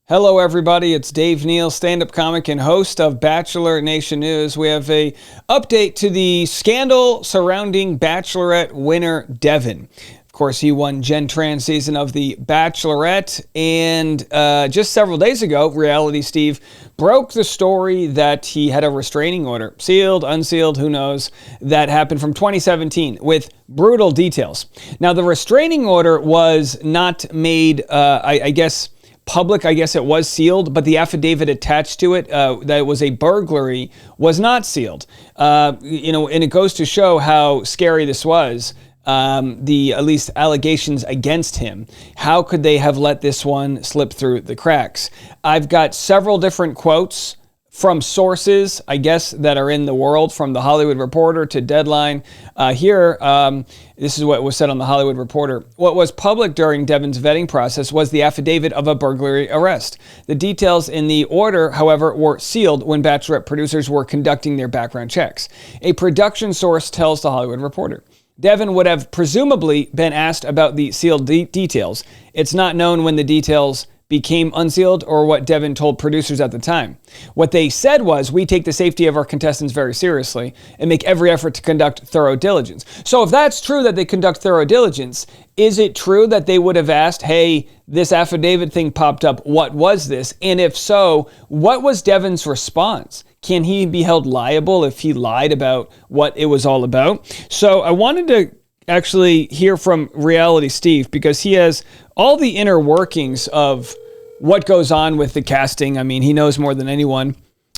Hello, everybody. It's Dave Neal, stand-up comic and host of Bachelor Nation News. We have a update to the scandal surrounding Bachelorette winner Devin. Of course, he won Gen Trans season of the Bachelorette, and just several days ago, Reality Steve broke the story that he had a restraining order, sealed, unsealed, who knows, that happened from 2017 with brutal details. Now, the restraining order was not made, I guess, public. I guess it was sealed, but the affidavit attached to it that it was a burglary was not sealed. And it goes to show how scary this was. The at least allegations against him. How could they have let this one slip through the cracks? I've got several different quotes from sources, I guess, that are in the world, from The Hollywood Reporter to Deadline. This is what was said on The Hollywood Reporter. What was public during Devin's vetting process was the affidavit of a burglary arrest. The details in the order, however, were sealed when Bachelorette producers were conducting their background checks. A production source tells The Hollywood Reporter. Devin would have presumably been asked about the sealed details. It's not known when the details became unsealed or what Devin told producers at the time. What they said was, we take the safety of our contestants very seriously and make every effort to conduct thorough diligence. So if that's true that they conduct thorough diligence, is it true that they would have asked, hey, this affidavit thing popped up, what was this? And if so, what was Devin's response? Can he be held liable if he lied about what it was all about? So I wanted to actually hear from Reality Steve because he has all the inner workings of what goes on with the casting. I mean, he knows more than anyone.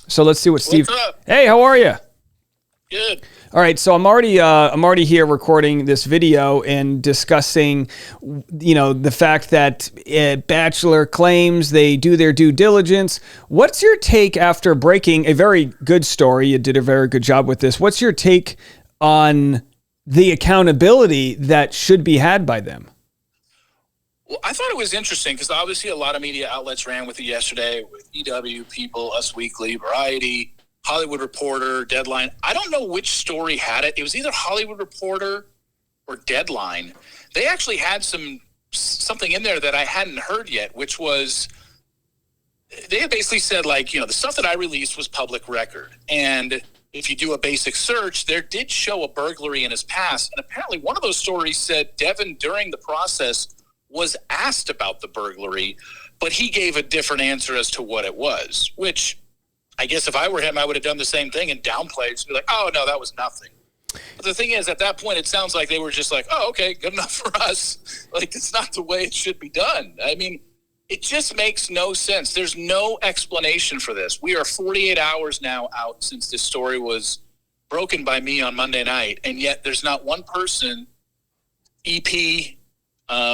So let's see what Steve... What's up? Hey, how are you? Good. All right, so I'm already here recording this video and discussing, the fact that Bachelor claims they do their due diligence. What's your take after breaking a very good story? You did a very good job with this. What's your take on the accountability that should be had by them? Well, I thought it was interesting because obviously a lot of media outlets ran with it yesterday, with EW, People, Us Weekly, Variety, Hollywood Reporter, Deadline. I don't know which story had it. It was either Hollywood Reporter or Deadline. They actually had something in there that I hadn't heard yet, which was they had basically said, the stuff that I released was public record. And if you do a basic search, there did show a burglary in his past. And apparently one of those stories said Devin, during the process, was asked about the burglary, but he gave a different answer as to what it was, which I guess if I were him, I would have done the same thing and downplayed to be like, oh, no, that was nothing. But the thing is, at that point, it sounds like they were just like, oh, okay, good enough for us. It's not the way it should be done. I mean, it just makes no sense. There's no explanation for this. We are 48 hours now out since this story was broken by me on Monday night, and yet there's not one person, EP,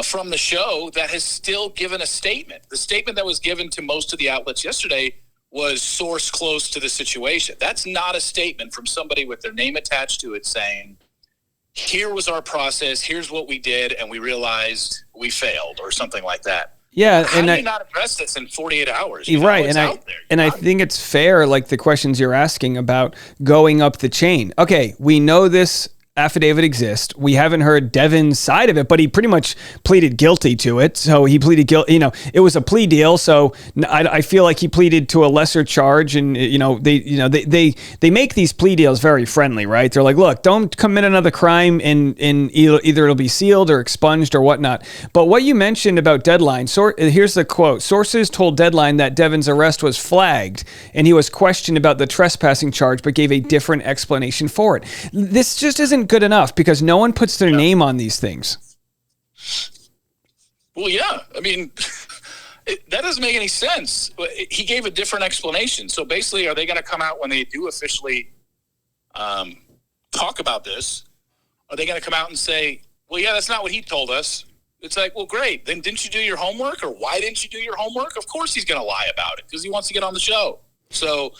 from the show that has still given a statement. The statement that was given to most of the outlets yesterday was source close to the situation. That's not a statement from somebody with their name attached to it saying, here was our process, here's what we did, and we realized we failed, or something like that. Yeah, How do you not address this in 48 hours? Right, I think it's fair, like the questions you're asking about going up the chain. Okay, we know this affidavit exists. We haven't heard Devin's side of it, but he pretty much pleaded guilty to it. So he pleaded guilty. It was a plea deal. So I feel like he pleaded to a lesser charge, and they make these plea deals very friendly, right? They're like, look, don't commit another crime, and either it'll be sealed or expunged or whatnot. But what you mentioned about Deadline, here's the quote: sources told Deadline that Devin's arrest was flagged, and he was questioned about the trespassing charge, but gave a different explanation for it. This just isn't good enough because no one puts their name on these things. Well, yeah. I mean, that doesn't make any sense. He gave a different explanation. So basically, are they going to come out when they do officially talk about this? Are they going to come out and say, well, yeah, that's not what he told us? It's like, well, great. Then didn't you do your homework? Or why didn't you do your homework? Of course he's going to lie about it because he wants to get on the show. So,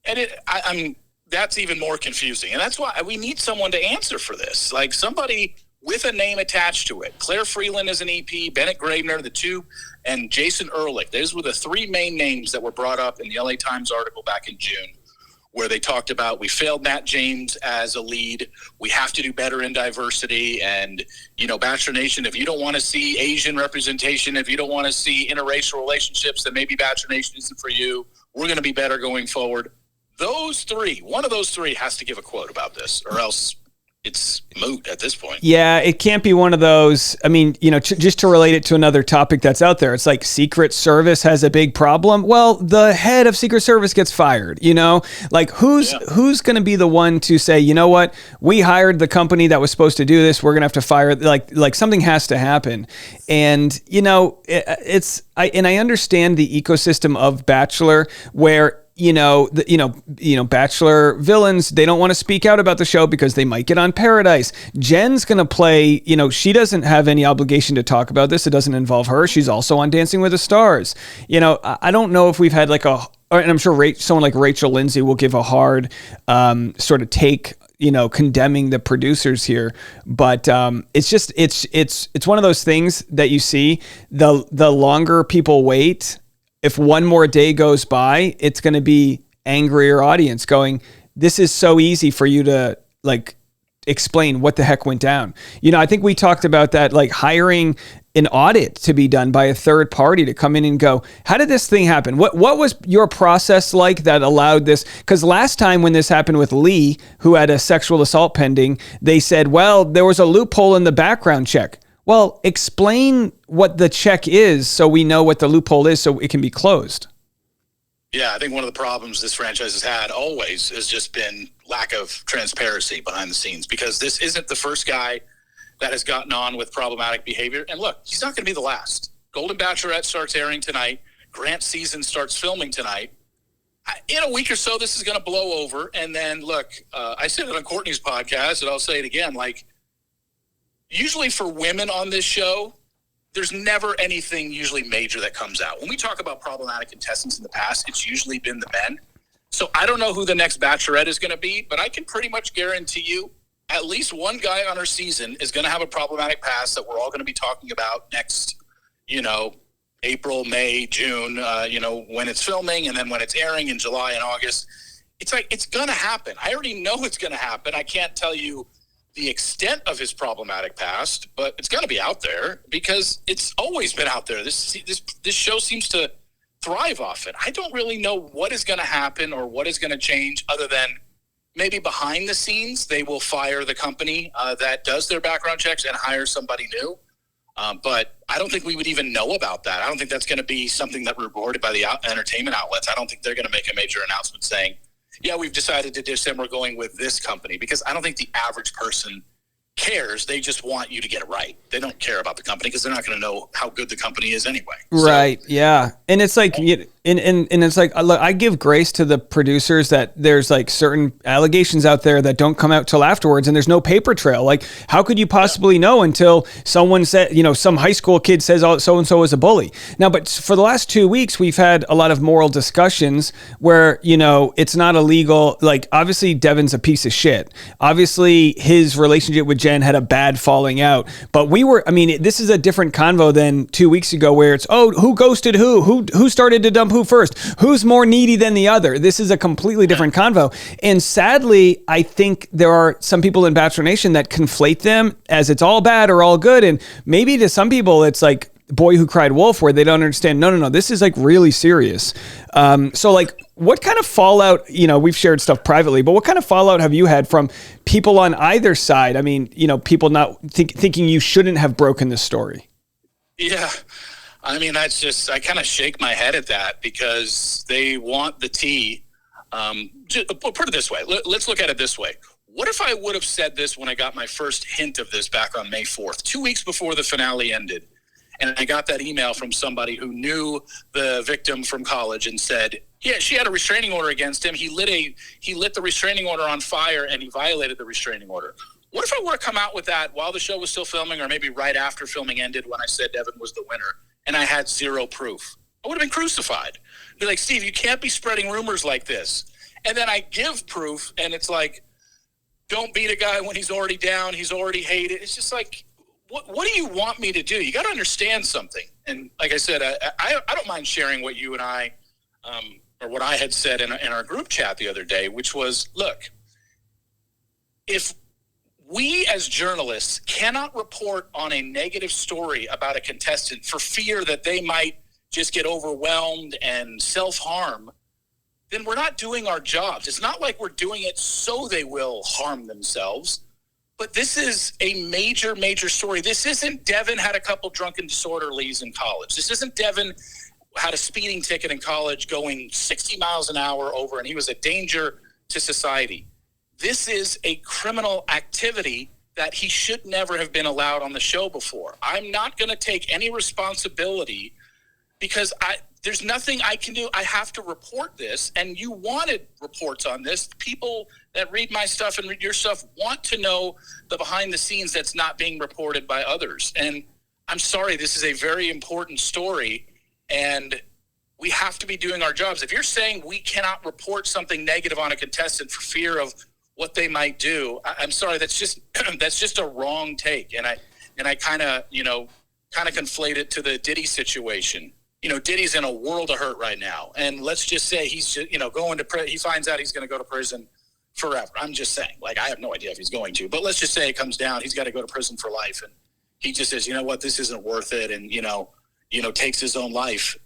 I'm that's even more confusing. And that's why we need someone to answer for this. Like somebody with a name attached to it. Claire Freeland is an EP, Bennett Gravener, the two, and Jason Ehrlich. Those were the three main names that were brought up in the LA Times article back in June, where they talked about we failed Matt James as a lead. We have to do better in diversity. And, Bachelor Nation, if you don't want to see Asian representation, if you don't want to see interracial relationships, then maybe Bachelor Nation isn't for you. We're going to be better going forward. One of those three has to give a quote about this, or else it's moot at this point. Yeah, it can't be one of those. I mean, just to relate it to another topic that's out there, it's like Secret Service has a big problem. Well, the head of Secret Service gets fired, like who's going to be the one to say, you know what, we hired the company that was supposed to do this. We're going to have to fire, like something has to happen. And, I understand the ecosystem of Bachelor where, Bachelor villains, they don't want to speak out about the show because they might get on Paradise. Jen's going to play, she doesn't have any obligation to talk about this. It doesn't involve her. She's also on Dancing with the Stars. I don't know if we've had and I'm sure someone like Rachel Lindsay will give a hard sort of take, condemning the producers here. But it's one of those things that you see, the longer people wait, if one more day goes by, it's going to be angrier audience going, this is so easy for you to explain what the heck went down. I think we talked about that, hiring an audit to be done by a third party to come in and go, how did this thing happen? What was your process like that allowed this? Because last time when this happened with Lee, who had a sexual assault pending, they said, well, there was a loophole in the background check. Well, explain what the check is so we know what the loophole is so it can be closed. Yeah, I think one of the problems this franchise has had always has just been lack of transparency behind the scenes, because this isn't the first guy that has gotten on with problematic behavior. And look, he's not going to be the last. Golden Bachelorette starts airing tonight. Grant's season starts filming tonight. In a week or so, this is going to blow over. And then, look, I said it on Courtney's podcast, and I'll say it again, usually for women on this show, there's never anything usually major that comes out. When we talk about problematic contestants in the past, it's usually been the men. So I don't know who the next Bachelorette is going to be, but I can pretty much guarantee you at least one guy on our season is going to have a problematic past that we're all going to be talking about next, April, May, June, when it's filming, and then when it's airing in July and August. It's going to happen. I already know it's going to happen. I can't tell you the extent of his problematic past, but it's going to be out there because it's always been out there. This show seems to thrive off it. I don't really know what is going to happen or what is going to change, other than maybe behind the scenes they will fire the company that does their background checks and hire somebody new. But I don't think we would even know about that. I don't think that's going to be something that reported by the entertainment outlets. I don't think they're going to make a major announcement saying, yeah, we've decided to do this and we're going with this company, because I don't think the average person cares. They just want you to get it right. They don't care about the company because they're not going to know how good the company is anyway. Right. Yeah. And it's like, and it's like, look, I give grace to the producers that there's certain allegations out there that don't come out till afterwards, and there's no paper trail. Like, how could you possibly know until someone said, some high school kid says, oh, so-and-so is a bully. Now, but for the last 2 weeks, we've had a lot of moral discussions where, it's not illegal. Like, obviously Devin's a piece of shit. Obviously his relationship with Jen had a bad falling out, but this is a different convo than 2 weeks ago where it's, oh, who ghosted who started to dump who first, who's more needy than the other. This is a completely different convo. And sadly, I think there are some people in Bachelor Nation that conflate them as it's all bad or all good. And maybe to some people it's like Boy Who Cried Wolf, where they don't understand, no, this is really serious. What kind of fallout, we've shared stuff privately, but what kind of fallout have you had from people on either side? I mean, people not thinking you shouldn't have broken this story. Yeah. I mean, that's just, I kind of shake my head at that because they want the tea. Put it this way. Let's look at it this way. What if I would have said this when I got my first hint of this back on May 4th, 2 weeks before the finale ended, and I got that email from somebody who knew the victim from college and said, yeah, she had a restraining order against him. He lit the restraining order on fire and he violated the restraining order. What if I were to come out with that while the show was still filming, or maybe right after filming ended when I said Devin was the winner, and I had zero proof? I would have been crucified. Be like, Steve, you can't be spreading rumors like this. And then I give proof, and it's like, don't beat a guy when he's already down, he's already hated. It's just like, what do you want me to do? You got to understand something. And like I said, I don't mind sharing what you and I or what I had said in our group chat the other day, which was, look, if we as journalists cannot report on a negative story about a contestant for fear that they might just get overwhelmed and self-harm, then we're not doing our jobs. It's not like we're doing it so they will harm themselves, but this is a major, major story. This isn't Devin had a couple drunken disorderlies in college. This isn't Devin had a speeding ticket in college going 60 miles an hour over, and he was a danger to society. This is a criminal activity that he should never have been allowed on the show before. I'm not going to take any responsibility because there's nothing I can do. I have to report this, and you wanted reports on this. People that read my stuff and read your stuff want to know the behind the scenes that's not being reported by others. And I'm sorry, this is a very important story, and we have to be doing our jobs. If you're saying we cannot report something negative on a contestant for fear of what they might do, I'm sorry, that's just a wrong take. And I kind of conflate it to the Diddy situation. Diddy's in a world of hurt right now. And let's just say he's just, going to prison. He finds out he's going to go to prison forever. I'm just saying, I have no idea if he's going to, but let's just say it comes down. He's got to go to prison for life. And he just says, you know what, this isn't worth it. And, takes his own life.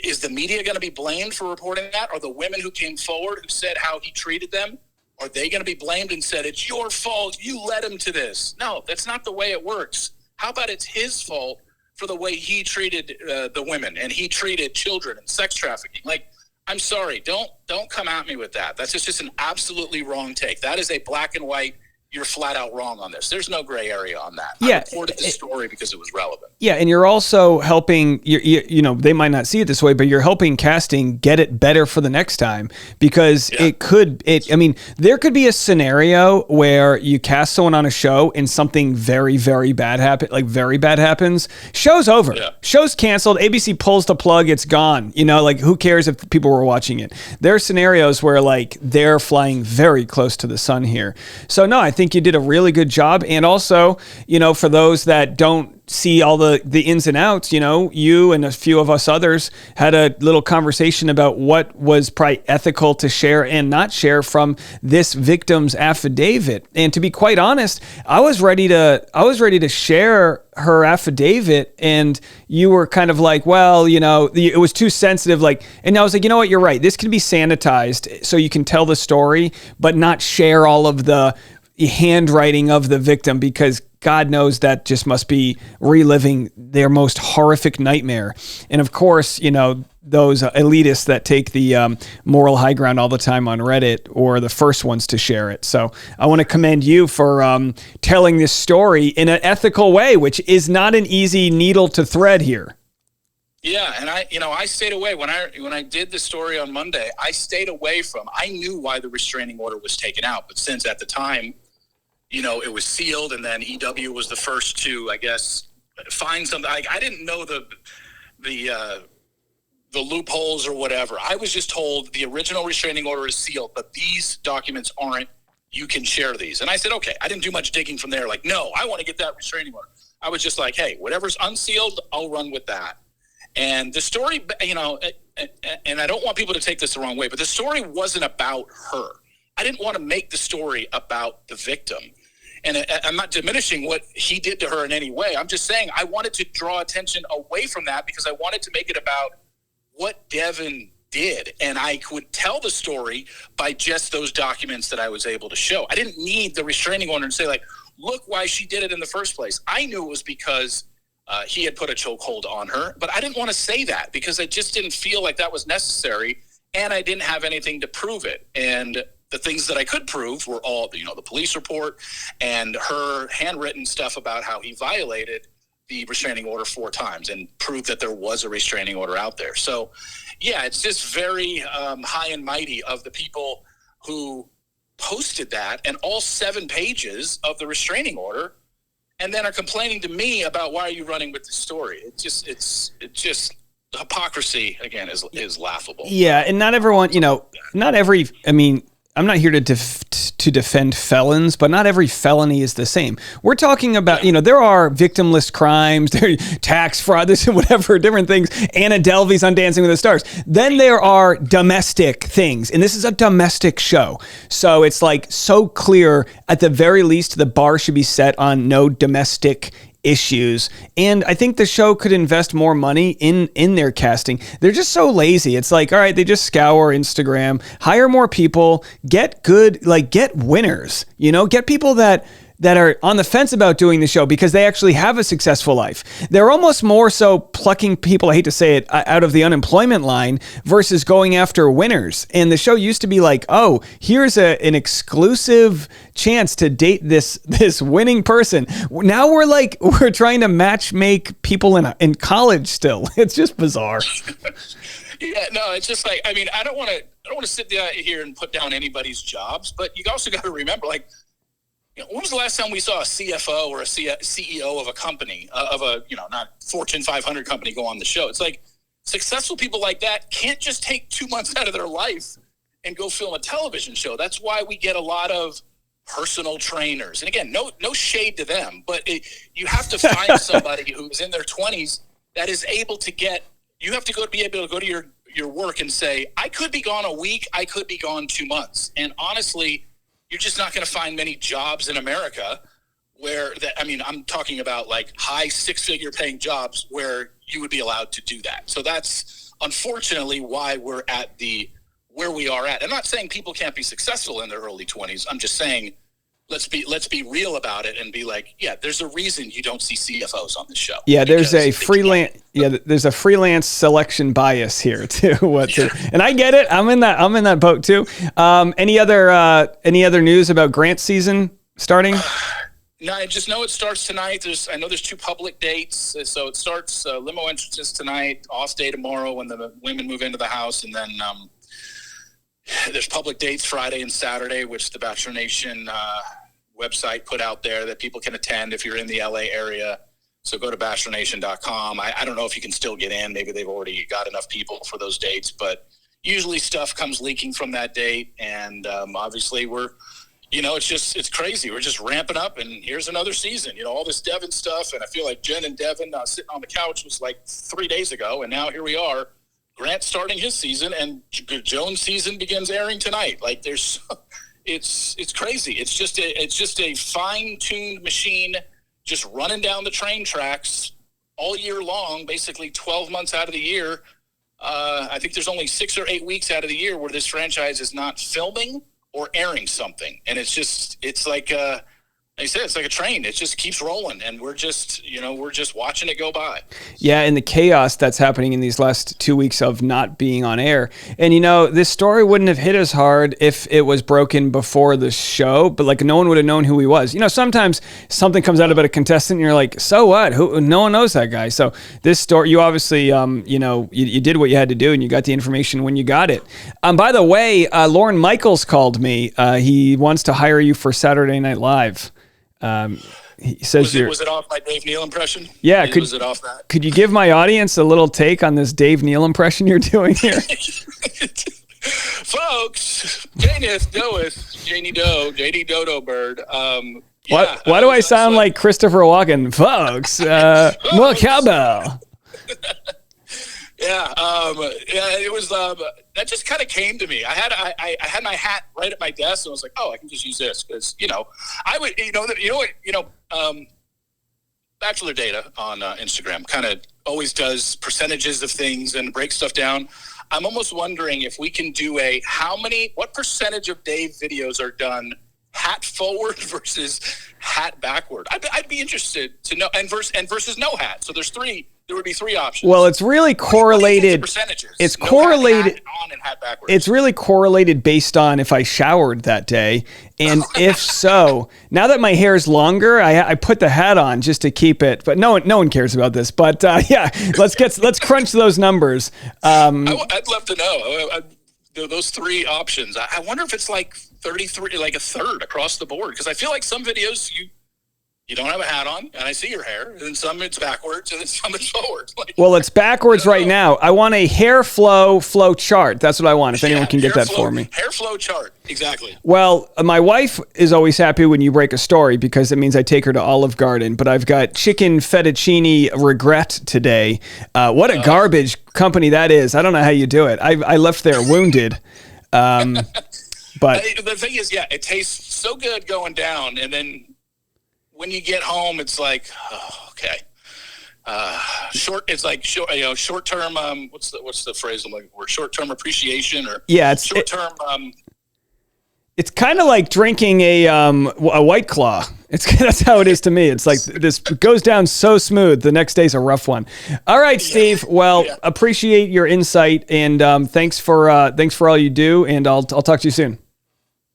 Is the media going to be blamed for reporting that? Or the women who came forward who said how he treated them? Are they going to be blamed and said, it's your fault, you led him to this? No, that's not the way it works. How about it's his fault for the way he treated the women and he treated children and sex trafficking? I'm sorry, don't come at me with that. That's just an absolutely wrong take. That is a black and white, you're flat out wrong on this. There's no gray area on that. Yeah, I reported the story because it was relevant. Yeah, and you're also helping, they might not see it this way, but you're helping casting get it better for the next time, because there could be a scenario where you cast someone on a show and something very, very bad happens. Show's over. Yeah. Show's canceled. ABC pulls the plug. It's gone. Who cares if people were watching it? There are scenarios where they're flying very close to the sun here. So no, I think you did a really good job. And also, for those that don't see all the ins and outs, you and a few of us others had a little conversation about what was probably ethical to share and not share from this victim's affidavit. And to be quite honest, I was ready to share her affidavit, and you were kind of like, well, it was too sensitive. And I was like, you know what, you're right. This can be sanitized so you can tell the story, but not share all of the handwriting of the victim, because God knows that just must be reliving their most horrific nightmare. And of course, those elitists that take the moral high ground all the time on Reddit or the first ones to share it. So I want to commend you for telling this story in an ethical way, which is not an easy needle to thread here. Yeah, and I stayed away when I did the story on Monday. I stayed away from. I knew why the restraining order was taken out, but since at the time, it was sealed, and then EW was the first to, I guess, find something. I didn't know the loopholes or whatever. I was just told the original restraining order is sealed, but these documents aren't. You can share these, and I said, okay. I didn't do much digging from there. No, I want to get that restraining order. I was just like, hey, whatever's unsealed, I'll run with that. And the story, and I don't want people to take this the wrong way, but the story wasn't about her. I didn't want to make the story about the victim. And I'm not diminishing what he did to her in any way. I'm just saying I wanted to draw attention away from that because I wanted to make it about what Devin did. And I could tell the story by just those documents that I was able to show. I didn't need the restraining order and say, look why she did it in the first place. I knew it was because he had put a chokehold on her, but I didn't want to say that because I just didn't feel like that was necessary, and I didn't have anything to prove it. And the things that I could prove were all, the police report and her handwritten stuff about how he violated the restraining order 4 times and proved that there was a restraining order out there. So, yeah, it's just very high and mighty of the people who posted that and all 7 pages of the restraining order, and then are complaining to me about why are you running with the story. It's just hypocrisy again is laughable. Yeah, and not everyone, I'm not here to defend felons, but not every felony is the same. We're talking about, there are victimless crimes, there tax fraud, this and whatever, different things. Anna Delvey's on Dancing with the Stars. Then there are domestic things, and this is a domestic show. So it's like so clear, at the very least, the bar should be set on no domestic issues. And I think the show could invest more money in their casting. They're just so lazy. It's like, all right, they just scour Instagram, hire more people, get good, like get winners, get people that are on the fence about doing the show because they actually have a successful life. They're almost more so plucking people, I hate to say it, out of the unemployment line versus going after winners. And the show used to be like, oh, here's an exclusive chance to date this winning person. Now we're trying to match make people in college still. It's just bizarre. Yeah, no, it's just like, I don't want to sit here and put down anybody's jobs, but you also got to remember, like, when was the last time we saw a CFO or a CEO of a company, not Fortune 500 company go on the show? It's like successful people like that can't just take 2 months out of their life and go film a television show. That's why we get a lot of personal trainers. And again, no shade to them, but you have to find somebody who's in their 20s that is able to you have to be able to go to your work and say, I could be gone a week, I could be gone 2 months. And honestly, you're just not going to find many jobs in America I'm talking about like high 6-figure paying jobs where you would be allowed to do that. So that's unfortunately why we're at where we are at. I'm not saying people can't be successful in their early 20s. I'm just saying, let's be real about it and be like, yeah, there's a reason you don't see CFOs on the show. Yeah, there's a freelance selection bias here too. And I get it. I'm in that boat too. Any other news about Grant season starting? No, I just know it starts tonight. I know there's 2 public dates. So it starts limo entrances tonight, off day tomorrow when the women move into the house, and then there's public dates Friday and Saturday, which the Bachelor Nation website put out there that people can attend if you're in the LA area. So go to bachelornation.com. I don't know if you can still get in. Maybe they've already got enough people for those dates, but usually stuff comes leaking from that date. And obviously it's crazy. We're just ramping up, and here's another season, all this Devin stuff. And I feel like Jen and Devin sitting on the couch was like 3 days ago. And now here we are. Grant starting his season, and Jones' season begins airing tonight. Like it's crazy. It's just a fine-tuned machine, just running down the train tracks all year long, basically 12 months out of the year. I think there's only 6 or 8 weeks out of the year where this franchise is not filming or airing something, and it's like I said, it's like a train. It just keeps rolling, and we're just watching it go by. Yeah, and the chaos that's happening in these last 2 weeks of not being on air. And, this story wouldn't have hit as hard if it was broken before the show, but, like, no one would have known who he was. Sometimes something comes out about a contestant, and you're like, so what? No one knows that guy. So this story, you obviously, you did what you had to do, and you got the information when you got it. By the way, Lorne Michaels called me. He wants to hire you for Saturday Night Live. He says was it off my Dave Neal impression? Yeah, was it off that? Could you give my audience a little take on this Dave Neal impression you're doing here? Folks, JD Dodo Bird. Why do I sound like Christopher Walken? Folks, more cowbell. Yeah, it was. That just kind of came to me. I had my hat right at my desk, and I was like, "Oh, I can just use this," because I would, Bachelor Data on Instagram kind of always does percentages of things and breaks stuff down. I'm almost wondering if we can do what percentage of Dave videos are done hat forward versus hat backward. I'd be interested to know, and versus no hat. So there would be 3 options. Well, it's really correlated. It's correlated. Hat on and hat backwards. It's really correlated based on if I showered that day, and if so. Now that my hair is longer, I put the hat on just to keep it. But no one cares about this. But yeah, let's crunch those numbers. I'd love to know those 3 options. I wonder if it's like 33, like a third across the board, because I feel like some videos you don't have a hat on, and I see your hair, and then some it's backwards, and then some it's forward. Like, well, it's backwards right now. I want a hair flow chart. That's what I want, if anyone can get that for me. Hair flow chart, exactly. Well, my wife is always happy when you break a story because it means I take her to Olive Garden, but I've got chicken fettuccine regret today. What a garbage company that is. I don't know how you do it. I left there wounded. But the thing is, it tastes so good going down, and then when you get home, it's like, oh, okay. Short term. What's the phrase I'm looking for? Short term appreciation, or it's short term. It's kind of like drinking a White Claw. That's how it is to me. It's like this goes down so smooth. The next day's a rough one. All right, Steve. Well, appreciate your insight, and thanks for all you do. And I'll talk to you soon.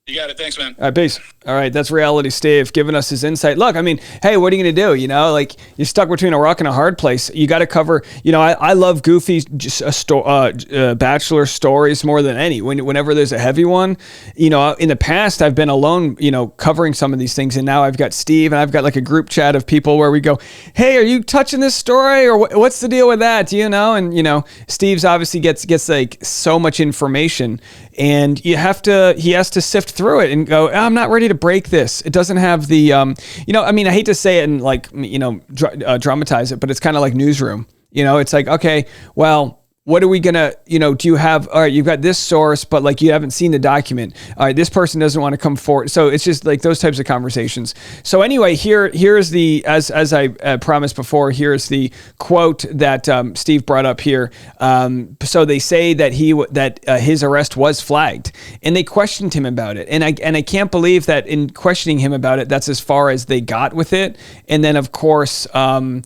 You got it. Thanks, man. All right, peace. All right, that's Reality Steve giving us his insight. Look, I mean, hey, what are you going to do? You know, like you're stuck between a rock and a hard place. You got to cover, I love goofy Bachelor stories more than any. Whenever there's a heavy one, in the past, I've been alone, covering some of these things. And now I've got Steve, and I've got like a group chat of people where we go, hey, are you touching this story? Or what's the deal with that? Do you know? And, Steve's obviously gets like so much information, and he has to sift through it and go, I'm not ready to break this. It doesn't have the, I hate to say it and like, dramatize it, but it's kind of like Newsroom. It's like, okay, well, what are we gonna, do you have, all right, you've got this source, but like you haven't seen the document. All right, this person doesn't want to come forward. So it's just like those types of conversations. So anyway, here's the, as I promised before, here's the quote that Steve brought up here. So they say that his arrest was flagged, and they questioned him about it. And I can't believe that in questioning him about it, that's as far as they got with it. And then of course, the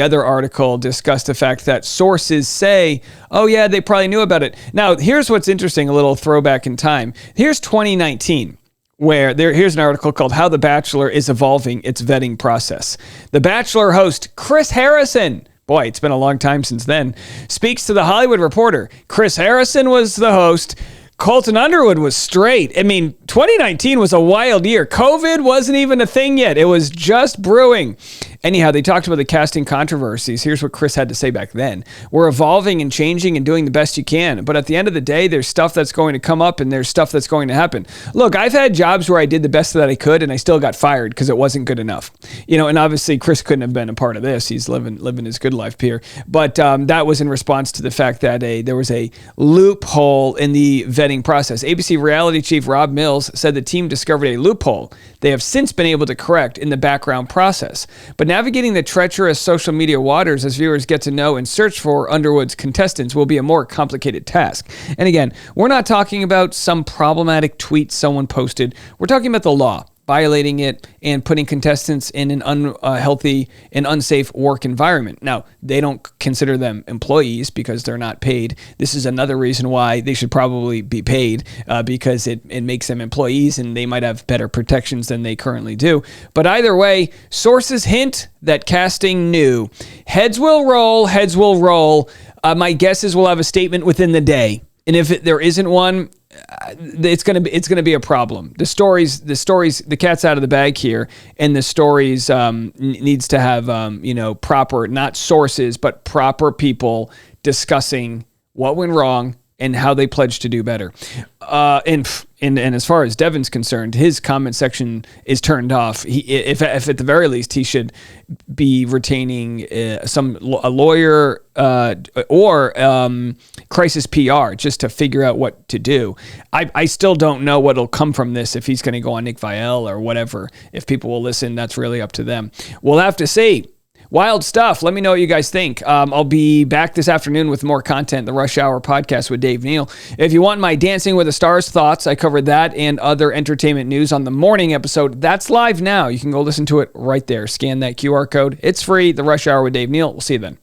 other article discussed the fact that sources say, oh yeah, they probably knew about it. Now, here's what's interesting, a little throwback in time. Here's 2019, here's an article called How the Bachelor is Evolving Its Vetting Process. The Bachelor host, Chris Harrison, boy, it's been a long time since then, speaks to The Hollywood Reporter. Chris Harrison was the host. Colton Underwood was straight. I mean, 2019 was a wild year. COVID wasn't even a thing yet. It was just brewing. Anyhow, they talked about the casting controversies. Here's what Chris had to say back then. We're evolving and changing and doing the best you can. But at the end of the day, there's stuff that's going to come up and there's stuff that's going to happen. Look, I've had jobs where I did the best that I could and I still got fired because it wasn't good enough. And obviously Chris couldn't have been a part of this. He's living his good life here. But that was in response to the fact that there was a loophole in the vetting process. ABC reality chief Rob Mills said the team discovered a loophole they have since been able to correct in the background process. But navigating the treacherous social media waters as viewers get to know and search for Underwood's contestants will be a more complicated task. And again, we're not talking about some problematic tweet someone posted. We're talking about the law, violating it and putting contestants in an unhealthy and unsafe work environment. Now, they don't consider them employees because they're not paid. This is another reason why they should probably be paid because it makes them employees and they might have better protections than they currently do. But either way, sources hint that casting knew. Heads will roll, heads will roll. My guess is we'll have a statement within the day. And if there isn't one, it's gonna be a problem. The cat's out of the bag here, and the stories needs to have proper, not sources, but proper people discussing what went wrong and how they pledge to do better. And as far as Devin's concerned, his comment section is turned off. If at the very least he should be retaining a lawyer or crisis PR just to figure out what to do. I still don't know what'll come from this, if he's going to go on Nick Viall or whatever. If people will listen, that's really up to them. We'll have to see. Wild stuff. Let me know what you guys think. I'll be back this afternoon with more content, the Rush Hour podcast with Dave Neal. If you want my Dancing with the Stars thoughts, I covered that and other entertainment news on the morning episode. That's live now. You can go listen to it right there. Scan that QR code. It's free. The Rush Hour with Dave Neal. We'll see you then.